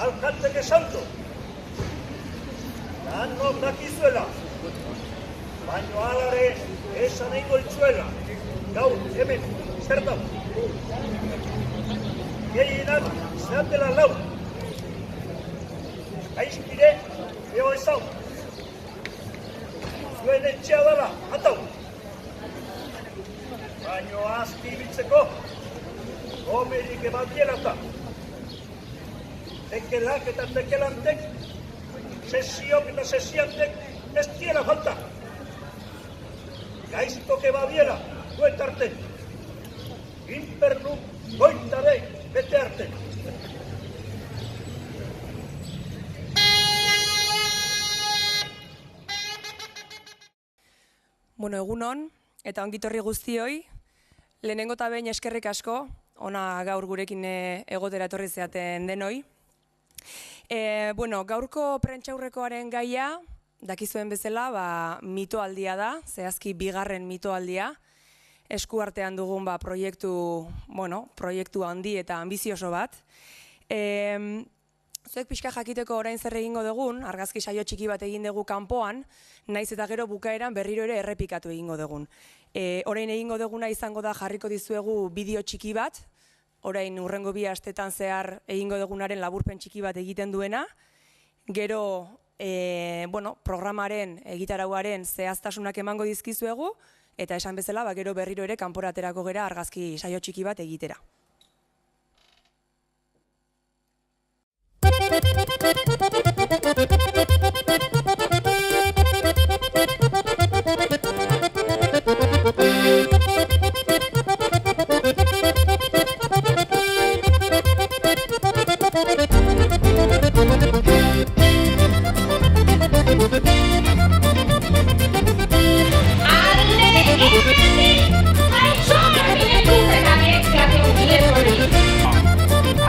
alkatek esan du. Non dakizuela, baino alare esan eingo itzuela. Gaur, hemen, zertan. Gehienak, zehatela lau. Aizkire, eo ezau. Zuen etxea dara, atau. Baino azti ibitzeko, gomerik ebaldielata. Tekelak eta tekelantek, sesiok eta sesiantek ez diela falta. Gaiztok ebadiela, duetarte. Inpernu goitare bete arte. Bueno, egunon, eta ongitorri guztioi, lehenengo eta behin eskerrik asko, ona gaur gurekin egotera etorri zeaten denoi. Gaurko prentsaurrekoaren gaia, dakizuen bezala, mitoaldia da, zehazki bigarren mitoaldia, eskuartean dugun proiektu handi eta ambizioso bat. Zuek pixka jakiteko orain zer egingo dugun, argazki saio txiki bat egin dugu kanpoan, naiz eta gero bukaeran berriro ere errepikatu egingo dugun. Orain egingo duguna izango da jarriko dizuegu bideo txiki bat, orain urrengo 2 astetan zehar egingo dugunaren laburpen txiki bat egiten duena, gero programaren, egitarauaren zehaztasunak emango dizkizuegu, eta esan bezala gero berriro ere kanpora aterako gera argazki saio txiki bat egitera.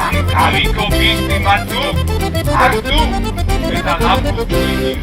Hankabiko bizti batzuk hartu eta gaputu egin.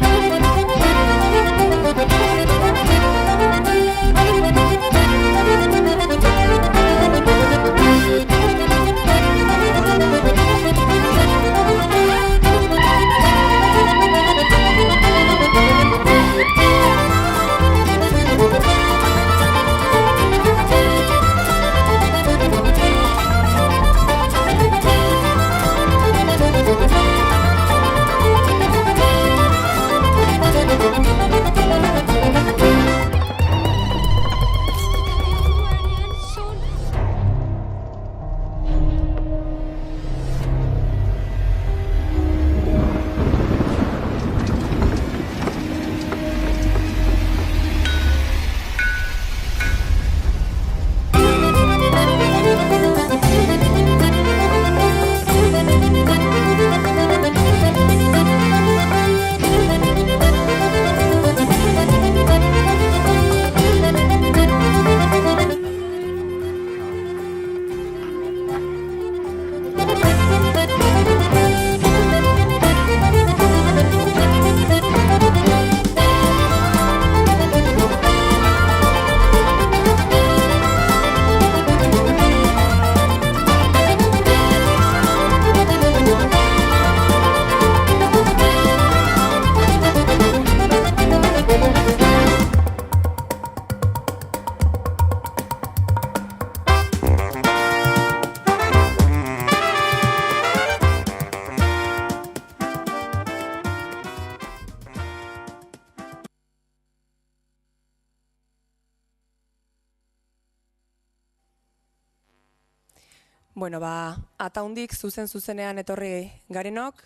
Ataundik zuzenean etorri garenok,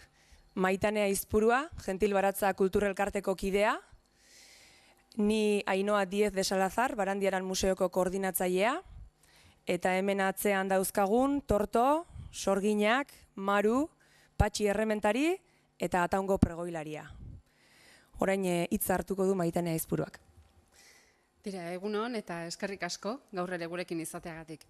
Maitane Aizpurua, Gentil Baratza Kulturelkarteko kidea, ni Ainhoa Diez de Salazar, Barandiaran Museoko koordinatzailea, eta hemen atzean dauzkagun Torto, Sorginak, Maru, Patxi Errementari eta Ataungo pregoilaria. Orain hitza hartuko du Maitane Aizpuruak. Tira, egunon eta eskerrik asko gaur ere gurekin izateagatik.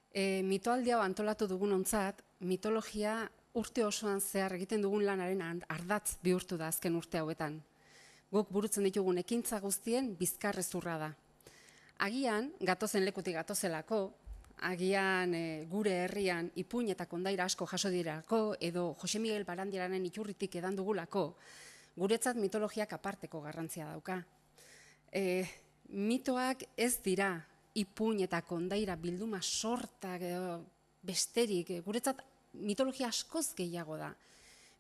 Mitoaldi hau antolatu dugunontzat, mitologia urte osoan zehar egiten dugun lanaren ardatz bihurtu da azken urte hauetan. Guk burutzen ditugun ekintza guztien bizkarrezurra da. Agian, gatozen lekutik gatozelako, agian gure herrian ipuin eta kondaira asko jaso dirako, edo Jose Miguel Barandiaranen iturritik edan dugulako, guretzat mitologiak aparteko garrantzia dauka. Mitoak ez dira ipuin eta kondaira bilduma sortak edo besterik, guretzat mitologia askoz gehiago da.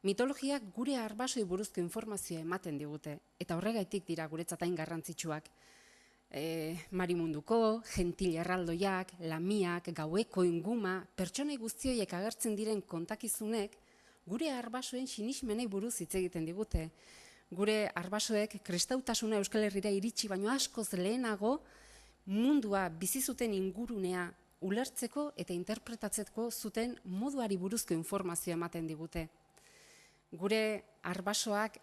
Mitologiak gure arbasoi buruzko informazioa ematen digute, eta horregaitik dira guretzat hain garrantzitsuak. Marimunduko, gentil erraldoiak, lamiak, gaueko inguma, pertsonai guztioiek agertzen diren kontakizunek, gure arbasoen sinismenei buruz hitz egiten digute. Gure arbasoek kristautasuna Euskal Herrira iritsi baino askoz lehenago mundua bizi zuten ingurunea ulertzeko eta interpretatzeko zuten moduari buruzko informazioa ematen digute. Gure arbasoak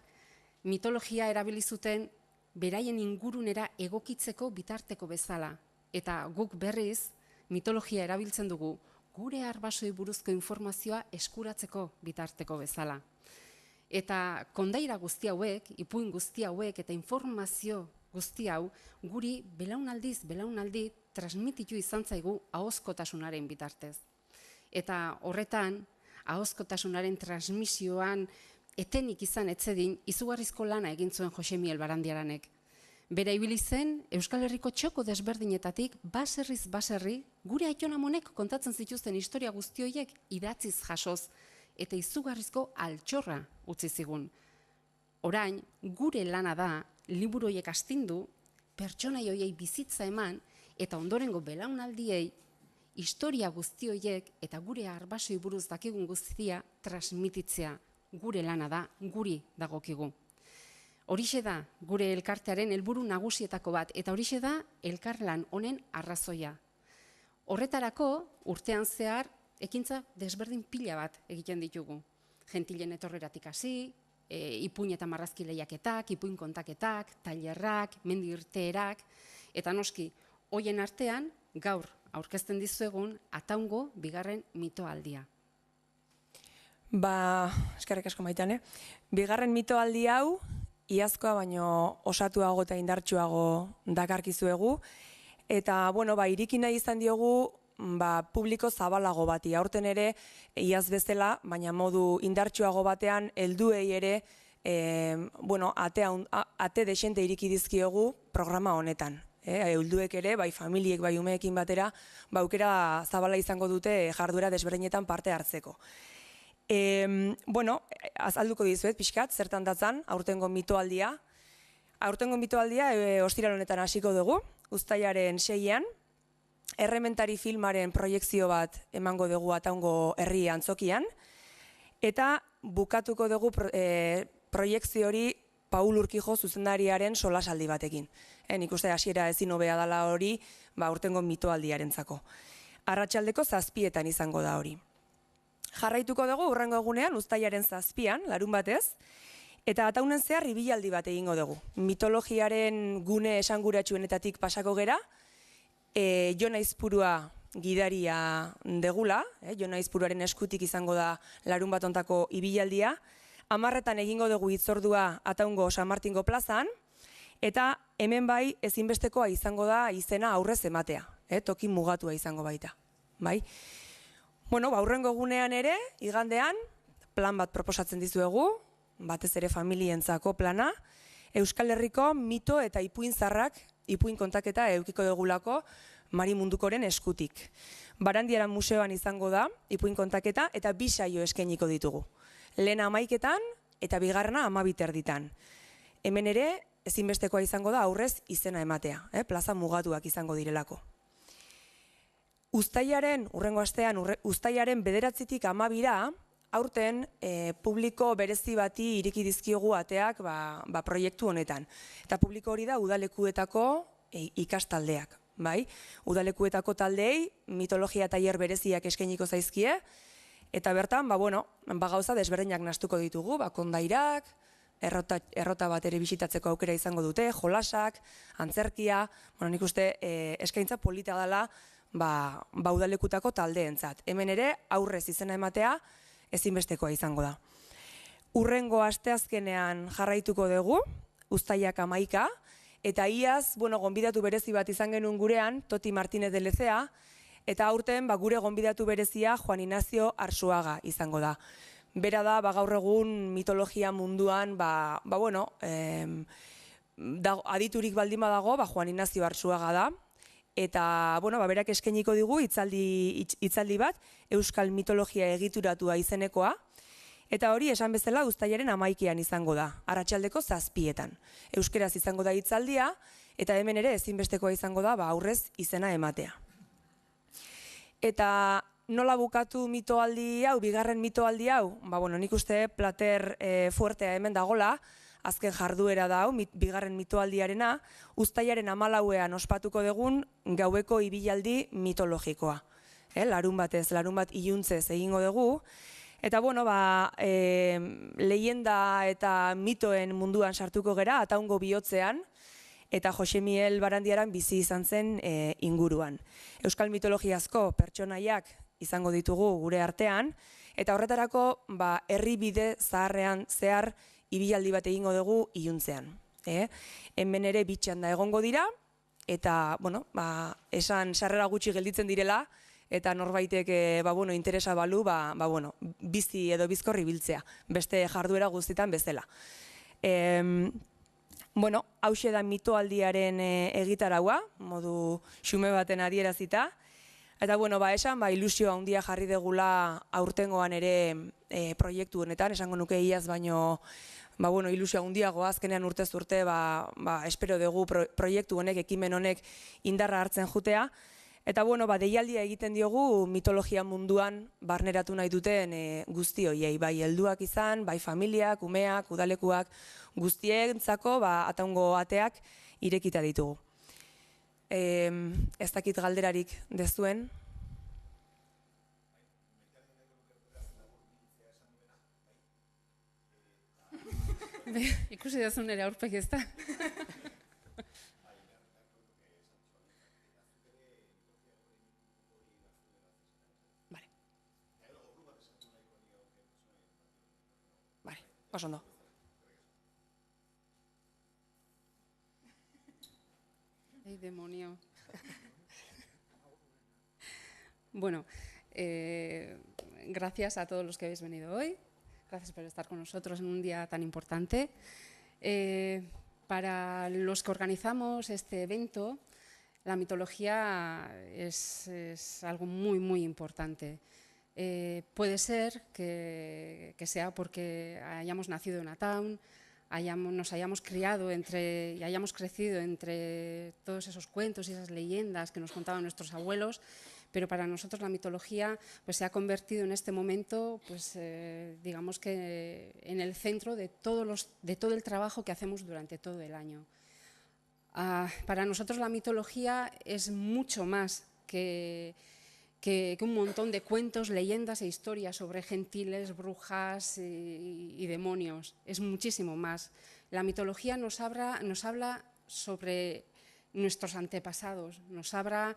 mitologia erabili zuten beraien ingurunera egokitzeko bitarteko bezala. Eta guk berriz mitologia erabiltzen dugu gure arbasoi buruzko informazioa eskuratzeko bitarteko bezala. Eta kondaira guzti hauek, ipuin guzti hauek eta informazio guzti hau guri belaunaldi transmititu izan zaigu ahozkotasunaren bitartez. Eta horretan, ahozkotasunaren transmisioan etenik izan etzedin izugarrizko lana egin zuen Jose Miguel Barandiaranek. Bera ibili zen Euskal Herriko txoko desberdinetatik baserriz baserri gure aitonamonek kontatzen zituzten historia guzti horiek idatziz jasoz eta izugarrizko altxorra utzi zigun. Orain, gure lana da liburu horiek astindu, pertsonai horiei bizitza eman eta ondorengo belaunaldiei historia guzti horiek eta gure arbasoi buruz dakigun guztia transmititzea. Gure lana da, guri dagokigu. Horixe da gure elkartearen helburu nagusietako bat, eta horixe da elkarlan honen arrazoia. Horretarako, urtean zehar, ekintza desberdin pila bat egiten ditugu. Gentilen etorreratik hasi, ipuin eta marrazki lehiaketak, ipuin kontaketak, tailerrak, mendi irteerak, eta noski, hoien artean, gaur aurkezten dizuegun, Ataungo bigarren mitoaldia. Eskerrik asko Maitane. Bigarren mitoaldi hau, iazkoa baino osatuago eta indartsuago dakarkizuegu. Eta, iriki nahi izan diogu, publiko zabalago bati. Aurten ere, iaz bezala, baina modu indartsuago batean, helduei ere, ate desente iriki dizkiogu programa honetan. Helduek ere, bai familiek, bai umeekin batera, aukera zabala izango dute jarduera desberdinetan parte hartzeko. Azalduko dizuet, pixkat, zertan datzan, aurtengo mitoaldia. Aurtengo mitoaldia ostiral honetan hasiko dugu, uztailaren 6ean. Errementari filmaren proiekzio bat emango dugu Ataungo herri antzokian. Eta bukatuko dugu proiekzio hori Paul Urkijo zuzendariaren solasaldi batekin. Nik uste hasiera ezin hobea dela hori, aurtengo mitoaldiarentzako. Arratsaldeko 7etan izango da hori. Jarraituko dugu hurrengo egunean, uztailaren 7ean, larun batez, eta Ataunen zehar ibilaldi bat egingo dugu. Mitologiaren gune esanguratsuenetatik pasako gera, Jon Aizpurua gidaria degula, Jon Aizpuruaren eskutik izango da larun bat hontako ibilaldia, 10etan egingo dugu hitzordua Ataungo San Martingo plazan, eta hemen bai ezinbestekoa izango da izena aurrez ematea, toki mugatua izango baita. Hurrengo egunean ere, igandean, plan bat proposatzen dizuegu, batez ere familientzako plana, Euskal Herriko mito eta ipuin zarrak, ipuin kontaketa edukiko dugulako Marimundukoren eskutik. Barandiaran museoan izango da, ipuin kontaketa, eta 2 saio eskainiko ditugu. Lehena 11etan eta bigarrena 12etan. Hemen ere, ezinbestekoa izango da aurrez izena ematea, plaza mugatuak izango direlako. Urrengo astean, uztailaren 9tik 12ra, aurten publiko berezi bati iriki dizkiogu ateak proiektu honetan. Eta publiko hori da udalekuetako ikastaldeak. Udalekuetako taldei mitologia tailer bereziak eskainiko zaizkie, eta bertan, gauza desberdinak nahastuko ditugu, kondairak, errota bat ere bisitatzeko aukera izango dute, jolasak, antzerkia, nik uste eskaintza polita dela, udalekutako taldeentzat. Hemen ere, aurrez izena ematea, ezinbestekoa izango da. Hurrengo asteazkenean jarraituko dugu, uztailak 11, eta iaz, gonbidatu berezi bat izan genuen gurean, Toti Martínez de Lezea, Eta aurten gure gonbidatu berezia Juan Ignacio Arzuaga izango da. Bera da, gaur egun mitologia munduan, aditurik baldin badago, Juan Ignacio Arzuaga da. Eta, berak eskainiko digu hitzaldi bat, Euskal Mitologia Egituratua izenekoa. Eta hori, esan bezala, uztailaren 11ean izango da, arratsaldeko 7etan. Euskeraz izango da hitzaldia, eta hemen ere ezinbestekoa izango da, aurrez izena ematea. Eta nola bukatu mitoaldi hau, bigarren mitoaldi hau? Nik uste plater fuertea hemen dagola, azken jarduera da hau, bigarren mitoaldiarena, uztailaren 14ean ospatuko dugun gaueko ibilaldi mitologikoa. Larun bat iluntzez egingo dugu. Eta, leyenda eta mitoen munduan sartuko gera, Ataungo bihotzean, eta Jose Miguel Barandiaran bizi izan zen inguruan. Euskal mitologiazko pertsonaiak izango ditugu gure artean, eta horretarako herribide zaharrean zehar ibilaldi bat egingo dugu iluntzean. Hemen ere bitxanda egongo dira, eta esan sarrera gutxi gelditzen direla, eta norbaitek interesa balu, bizi edo bizkorri biltzea, beste jarduera guztietan bezala. Hauxe da mitoaldiaren egitaraua, modu xume baten adierazita. Eta, esan, ilusio handia jarri degula aurtengoan ere proiektu honetan, esango nuke iaz baino, ilusio handiagoa azkenean urtez urte, espero dugu proiektu honek, ekimen honek indarra hartzen jutea. Eta, deialdia egiten diogu mitologia munduan barneratu nahi duten guzti horiei, bai helduak izan, bai familiak, umeak, udalekuak, guztientzako Ataungo ateak irekita ditugu. Ez dakit galderarik dezuen. Ikusi dazun ere aurpek ez da. Vale, oso ondo. ¡Ay, demonio! Bueno, gracias a todos los que habéis venido hoy. Gracias por estar con nosotros en un día tan importante. Para los que organizamos este evento, la mitología es algo muy, muy importante. Puede ser que sea porque hayamos nacido en Ataun, nos hayamos criado y hayamos crecido entre todos esos cuentos y esas leyendas que nos contaban nuestros abuelos, pero para nosotros la mitología se ha convertido en este momento, digamos que en el centro de todo el trabajo que hacemos durante todo el año. Para nosotros la mitología es mucho más que un montón de cuentos, leyendas e historias sobre gentiles, brujas y demonios. Es muchísimo más. La mitología nos habla sobre nuestros antepasados, nos habla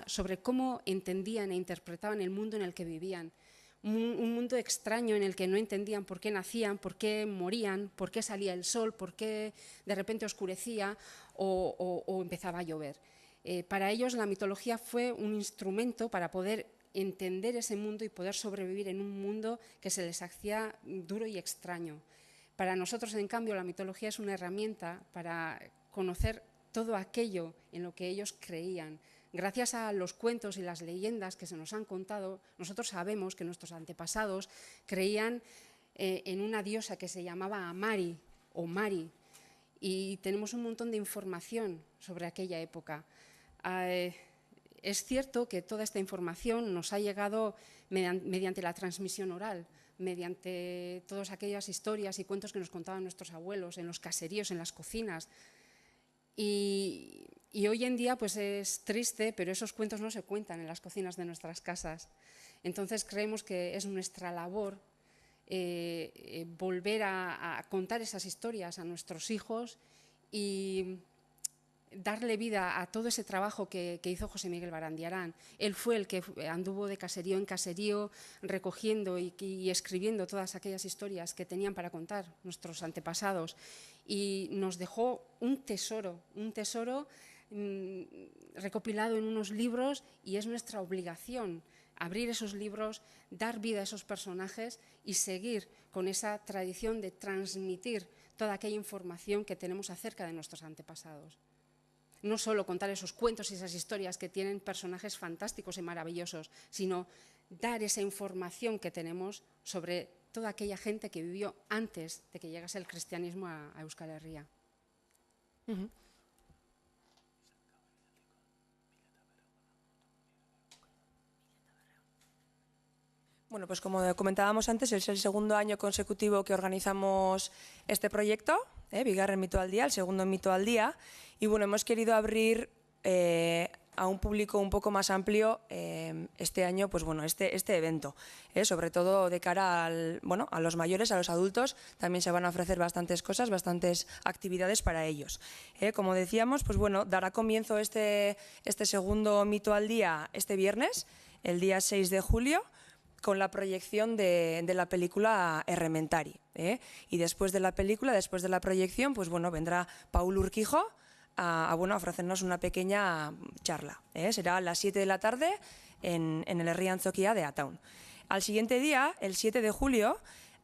sobre cómo entendían e interpretaban el mundo en el que vivían. Un mundo extraño en el que no entendían por qué nacían, por qué morían, por qué salía el sol, por qué de repente oscurecía o empezaba a llover. Para ellos la mitología fue un instrumento para poder entender ese mundo y poder sobrevivir en un mundo que se les hacía duro y extraño. Para nosotros, en cambio, la mitología es una herramienta para conocer todo aquello en lo que ellos creían. Gracias a los cuentos y las leyendas que se nos han contado, nosotros sabemos que nuestros antepasados creían en una diosa que se llamaba Amari o Mari, y tenemos un montón de información sobre aquella época. Es cierto que toda esta información nos ha llegado mediante la transmisión oral, mediante todas aquellas historias y cuentos que nos contaban nuestros abuelos en los caseríos, en las cocinas. Y hoy en día es triste, pero esos cuentos no se cuentan en las cocinas de nuestras casas. Entonces creemos que es nuestra labor volver a contar esas historias a nuestros hijos y darle vida a todo ese trabajo que hizo José Miguel Barandiarán. Él fue el que anduvo de caserío en caserío recogiendo y escribiendo todas aquellas historias que tenían para contar nuestros antepasados, y nos dejó un tesoro recopilado en unos libros y es nuestra obligación abrir esos libros, dar vida a esos personajes y seguir con esa tradición de transmitir toda aquella información que tenemos acerca de nuestros antepasados. No solo contar esos cuentos y esas historias que tienen personajes fantásticos y maravillosos, sino dar esa información que tenemos sobre toda aquella gente que vivió antes de que llegase el cristianismo a Euskal Herria. Bueno, pues como comentábamos antes, es el segundo año consecutivo que organizamos este proyecto, Bigarren Mito al Día, el segundo Mito al Día, y bueno, hemos querido abrir a un público un poco más amplio este año, pues bueno, este evento, sobre todo de cara a los mayores, a los adultos, también se van a ofrecer bastantes cosas, bastantes actividades para ellos. Como decíamos, pues bueno, dará comienzo este segundo Mito al Día este viernes, el día 6 de julio, con la proyección de la película Errementari. Y después de la película, después de la proyección, pues bueno, vendrá Paul Urquijo a ofrecernos una pequeña charla. Será a las 7 de la tarde en el Herri Antzokia de Ataun. Al siguiente día, el 7 de julio,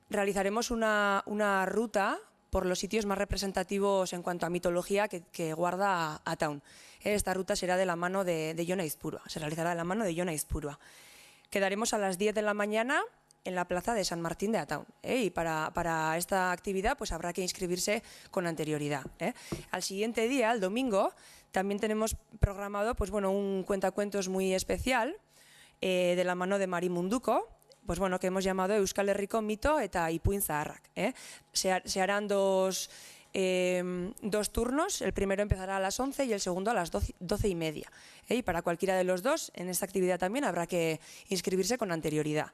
realizaremos una ruta por los sitios más representativos en cuanto a mitología que guarda Ataun. Esta ruta será de la mano de Jon Aizpurua, se realizará de la mano de Jon Aizpurua. Quedaremos a las 10 de la mañana en la plaza de San Martín de Ataun. Y para esta actividad pues habrá que inscribirse con anterioridad. Al siguiente día, el domingo, también tenemos programado pues, bueno, un cuentacuentos muy especial de la mano de Mari Munduko, pues, bueno, que hemos llamado Euskal Herriko Mito eta Ipuin Zaharrak. Se harán dos turnos, el primero empezará a las 11 y el segundo a las 12:30. Y para cualquiera de los dos, en esta actividad también habrá que inscribirse con anterioridad.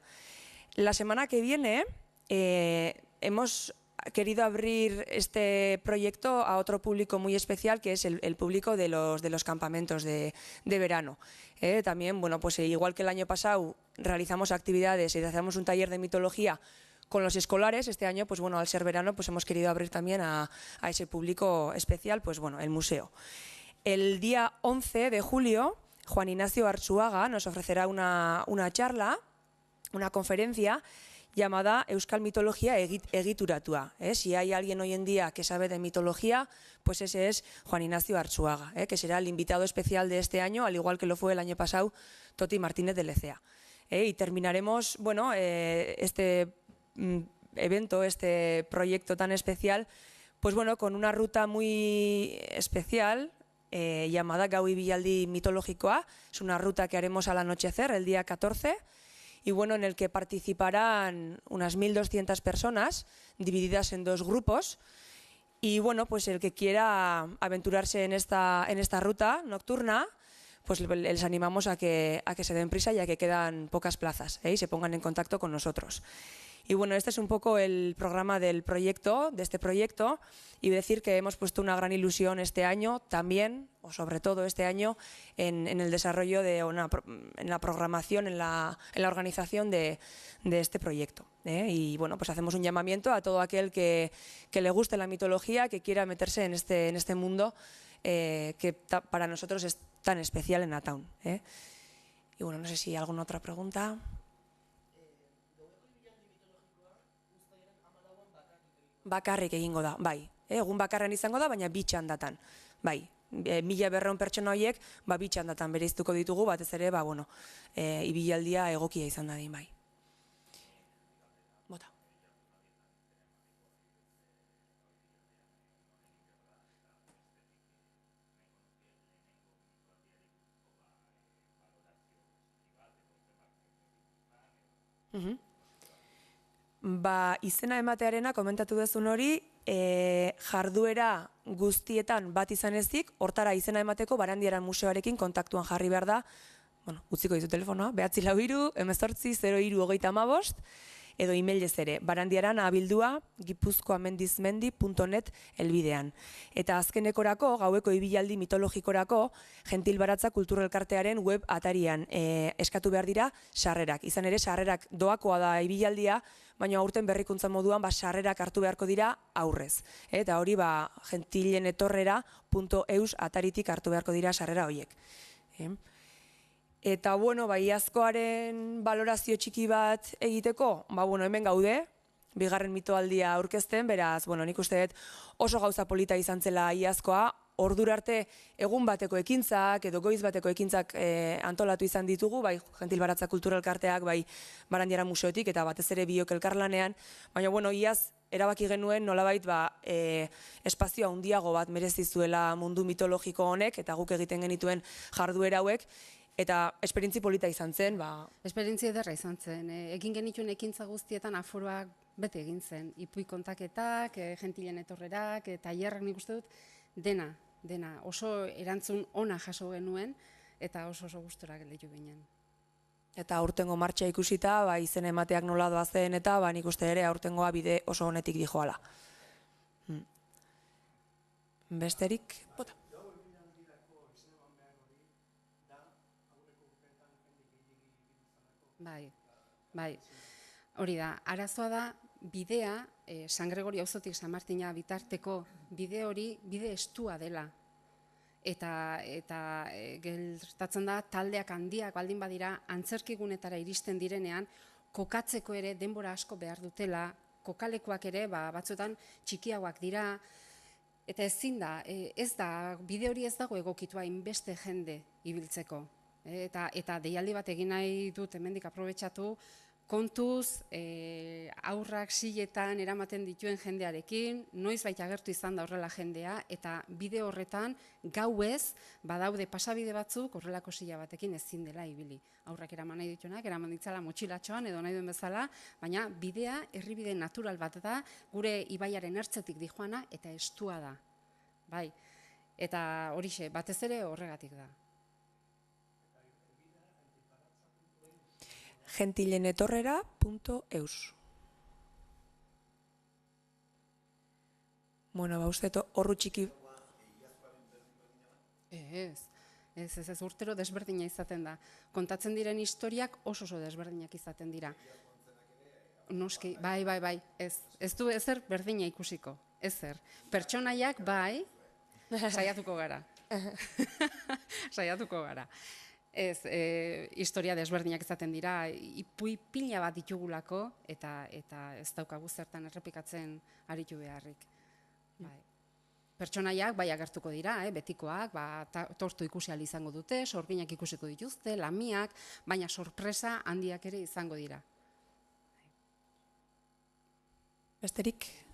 La semana que viene hemos querido abrir este proyecto a otro público muy especial, que es el público de los campamentos de verano. También, bueno, pues igual que el año pasado realizamos actividades y hacemos un taller de mitología con los escolares, este año, pues bueno, al ser verano, pues hemos querido abrir también a ese público especial, pues bueno, el museo. El día 11 de julio, Juan Ignacio Arzuaga nos ofrecerá una charla, una conferencia llamada Euskal Mitologia Egituratua. Si hay alguien hoy en día que sabe de mitología, pues ese es Juan Ignacio Arzuaga, que será el invitado especial de este año, al igual que lo fue el año pasado Toti Martínez de Lecea. Y terminaremos, bueno, este evento, este proyecto tan especial, pues bueno, con una ruta muy especial llamada Gau Ibilaldi Mitologikoa. Es una ruta que haremos al anochecer, el día 14, y bueno, en el que participarán unas 1.200 personas, divididas en dos grupos. Y bueno, pues el que quiera aventurarse en esta ruta nocturna, pues les animamos a que se den prisa, ya que quedan pocas plazas, y se pongan en contacto con nosotros. Y bueno, este es un poco el programa de este proyecto, y decir que hemos puesto una gran ilusión este año también, o sobre todo este año, en el desarrollo en la programación, en la organización de este proyecto. Y bueno, pues hacemos un llamamiento a todo aquel que le guste la mitología, que quiera meterse en este mundo que para nosotros es tan especial en Ataun. Y bueno, no sé si hay alguna otra pregunta. Bakarrik egingo da, bai. Egun bakarren izango da, baina bi txandatan. Bai, 1.200 pertsona horiek bi txandatan bereiztuko ditugu, batez ere, bueno, ibilaldia egokia izan dadin, bai. Bota. Izena ematearena, komentatu duzun hori, jarduera guztietan bat izan ezik, hortara izena emateko Barandiaran museoarekin kontaktuan jarri behar da, bueno, utziko dizu telefonoa, 943 18 03 25, edo emailez ere, barandiaran abildua gipuzkoamendizmendi.net helbidean. Eta azkenekorako, gaueko ibilaldi mitologikorako, Gentil Baratza Kulturelkartearen web atarian eskatu behar dira sarrerak. Izan ere, sarrerak doakoa da ibilaldia, baina aurten berrikuntza moduan sarrerak hartu beharko dira aurrez. Eta hori gentilenetorrera.eus ataritik hartu beharko dira sarrera horiek. Eta, iazkoaren balorazio txiki bat egiteko, hemen gaude, bigarren mitoaldia aurkezten, beraz, nik uste dut oso gauza polita izan zela iazkoa, ordura arte egun bateko ekintzak edo goiz bateko ekintzak antolatu izan ditugu, bai Gentil Baratza Kulturelkarteak, bai Barandiara Museotik eta batez ere biok elkarlanean, baina iaz erabaki genuen nolabait espazio handiago bat merezi zuela mundu mitologiko honek eta guk egiten genituen jarduera hauek, eta esperientzi polita izan zen. Esperientzi ederra izan zen. Egin genituen ekintza guztietan aforoak bete egin zen. Ipuin kontaketak, Gentilenetorrerak, tailerrak nik uste dut, dena oso erantzun ona jaso genuen eta oso gustora gelditu ginen. Eta aurtengo martxa ikusita, izen emateak nola doazen eta nik uste ere aurtengoa bide oso honetik dijoala. Besterik, bota. Bai, hori da, arazoa da bidea, San Gregorio auzotik San Martina bitarteko bide hori, bide estua dela. Eta gertatzen da, taldeak handiak baldin badira, antzerkigunetara iristen direnean, kokatzeko ere denbora asko behar dutela, kokalekuak ere batzuetan txikiagoak dira, eta ezin da, bide hori ez dago egokitua inbeste jende ibiltzeko. Eta deialdi bat egin nahi dut hemendik aprobetxatu, kontuz, aurrak siletan eramaten dituen jendearekin, noiz baita agertu izan da horrela jendea, eta bide horretan gauez, badaude pasabide batzuk horrelako sila batekin ezin dela ibili. Aurrak eraman nahi dituenak, eraman ditzala motxilatxoan edo nahi duen bezala, baina bidea herribide natural bat da, gure ibaiaren ertzetik dijoana eta estua da. Bai, eta horixe, batez ere horregatik da. Gentilenetorrera.eus. Uste horru txiki... Ez, urtero desberdina izaten da. Kontatzen diren historiak oso desberdinak izaten dira. Noski, bai, ez du ezer berdina ikusiko, ezer. Pertsonaiak bai, saiatuko gara. Ez, historia desberdinak izaten dira, ipuin pila bat ditugulako, eta ez daukagu zertan errepikatzen aritu beharrik. Pertsonaiak bai agertuko dira, betikoak, tortu ikusi ahal izango dute, sorginak ikusiko dituzte, lamiak, baina sorpresa handiak ere izango dira. Besterik?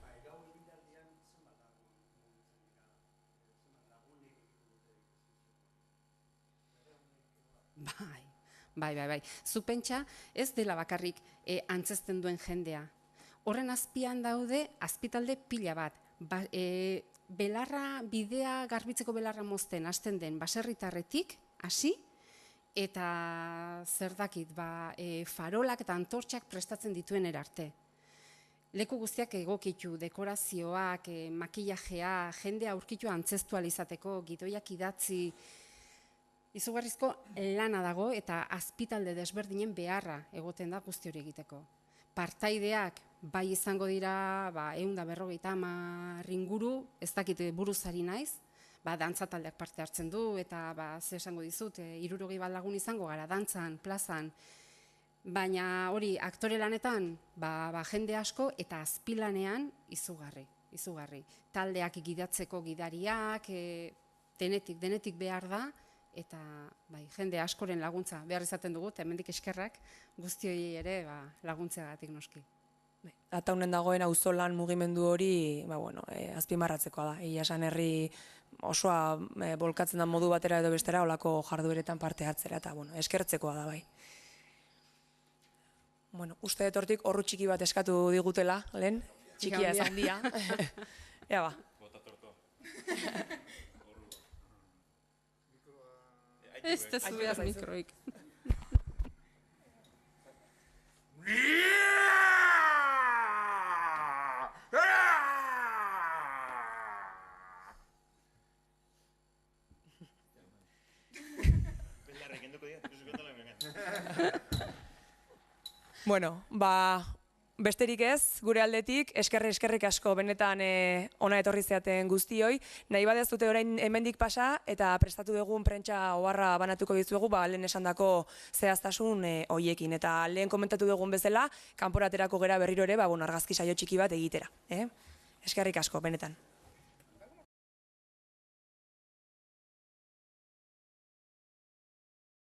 Bai. Zu pentsa ez dela bakarrik antzezten duen jendea. Horren azpian daude azpitalde pila bat. Belarra, bidea garbitzeko belarra mozten hasten den baserritarretik hasi eta zer dakit, farolak eta antortxak prestatzen dituen erarte. Leku guztiak egokitu, dekorazioak, makillajea, jendea aurkitu antzeztu ahal izateko, gidoiak idatzi, izugarrizko lana dago eta azpitalde desberdinen beharra egoten da guzti hori egiteko. Partaideak bai izango dira 150 inguru, ez dakit buruzari naiz, dantza-taldeak parte hartzen du eta ze esango dizut, 60 bat lagun izango gara dantzan, plazan, baina hori aktore lanetan jende asko eta azpilanean izugarri. Taldeak gidatzeko gidariak, denetik behar da, eta jende askoren laguntza behar izaten dugu, eta hemendik eskerrak guztioi ere laguntzeagatik noski. Eta honen dagoen auzolan mugimendu hori azpimarratzekoa da. Ia esan herri osoa bolkatzen da modu batera edo bestera olako jardueretan parte hartzera, eta eskertzekoa da bai. Uste etortik horru txiki bat eskatu digutela, lehen? Txikia ez handia. Ea ba. Ez te zubeaz mikroik. Yeah! Bueno, besterik ez, gure aldetik, eskerrik asko benetan ona etorri zeaten guztioi. Nahi badez dute orain hemendik pasa eta prestatu dugun prentsa oharra banatuko dizuegu, lehen esandako zehaztasun hoiekin. Eta lehen komentatu dugun bezala, kanporaterako gera berriro ere, argazki saio txiki bat egitera. Eskerrik asko, benetan.